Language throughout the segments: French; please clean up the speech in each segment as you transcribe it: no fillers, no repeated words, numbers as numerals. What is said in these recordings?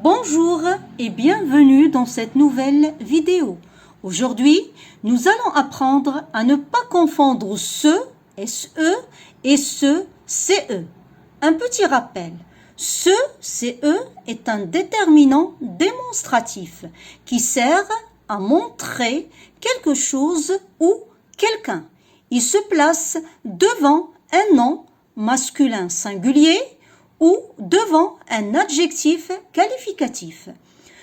Bonjour et bienvenue dans cette nouvelle vidéo. Aujourd'hui, nous allons apprendre à ne pas confondre ce, SE, et ce, CE. Un petit rappel. Ce, CE, est un déterminant démonstratif qui sert à montrer quelque chose ou quelqu'un. Il se place devant un nom masculin singulier ou devant un adjectif qualificatif.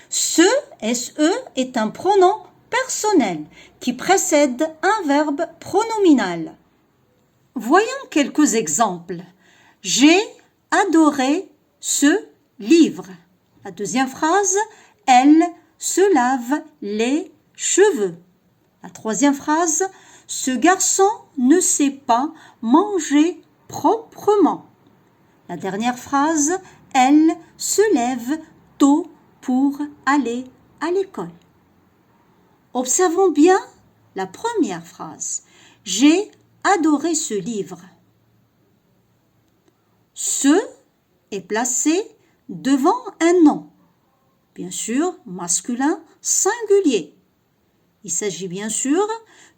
Ce, SE, est un pronom personnel qui précède un verbe pronominal. Voyons quelques exemples. J'ai adoré ce livre. La deuxième phrase, elle se lave les cheveux. La troisième phrase, ce garçon ne sait pas manger proprement. La dernière phrase, elle se lève tôt pour aller à l'école. Observons bien la première phrase. J'ai adoré ce livre. Ce est placé devant un nom, bien sûr masculin singulier. Il s'agit bien sûr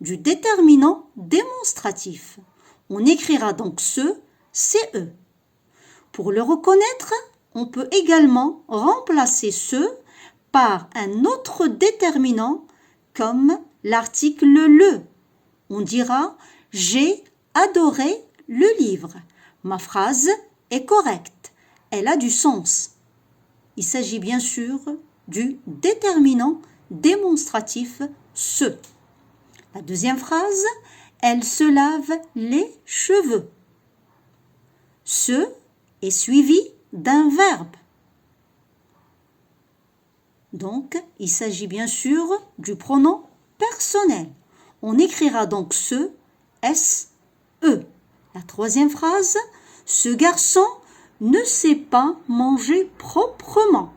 du déterminant démonstratif. On écrira donc ce, CE. Pour le reconnaître, on peut également remplacer ce par un autre déterminant comme l'article le. On dira « J'ai adoré le livre ». Ma phrase est correcte, elle a du sens. Il s'agit bien sûr du déterminant démonstratif ce. La deuxième phrase, elle se lave les cheveux. Ce est suivi d'un verbe. Donc, il s'agit bien sûr du pronom personnel. On écrira donc ce, SE. La troisième phrase, ce garçon ne sait pas manger proprement.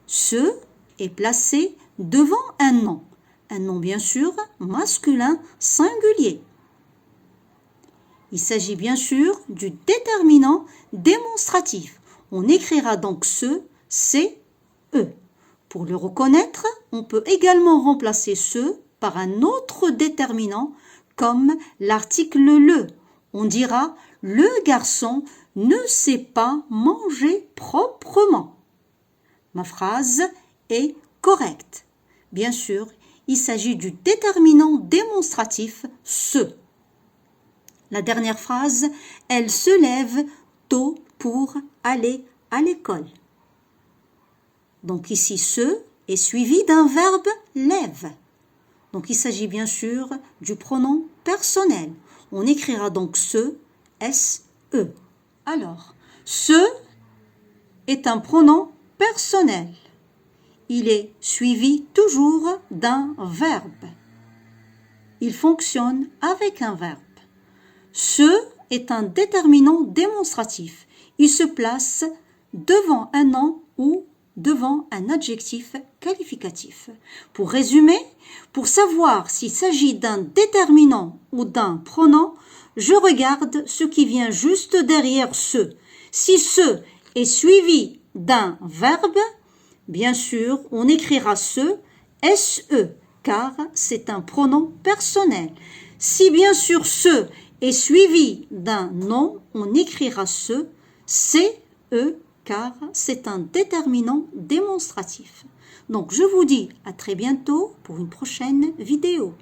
Ce est placé devant un nom bien sûr masculin singulier. Il s'agit bien sûr du déterminant démonstratif. On écrira donc ce, CE. Pour le reconnaître, on peut également remplacer ce par un autre déterminant comme l'article le. On dira le garçon ne sait pas manger proprement. Ma phrase est correcte. Bien sûr, il s'agit du déterminant démonstratif ce. La dernière phrase, elle se lève tôt pour aller à l'école. Donc ici, ce est suivi d'un verbe lève. Donc il s'agit bien sûr du pronom personnel. On écrira donc ce, SE. Alors, ce est un pronom personnel. Il est suivi toujours d'un verbe. Il fonctionne avec un verbe. Ce est un déterminant démonstratif. Il se place devant un nom ou devant un adjectif qualificatif. Pour résumer, pour savoir s'il s'agit d'un déterminant ou d'un pronom, je regarde ce qui vient juste derrière ce. Si ce est suivi d'un verbe, bien sûr, on écrira ce, SE, car c'est un pronom personnel. Si bien sûr ce est suivi d'un nom, on écrira ce, CE, car c'est un déterminant démonstratif. Donc je vous dis à très bientôt pour une prochaine vidéo.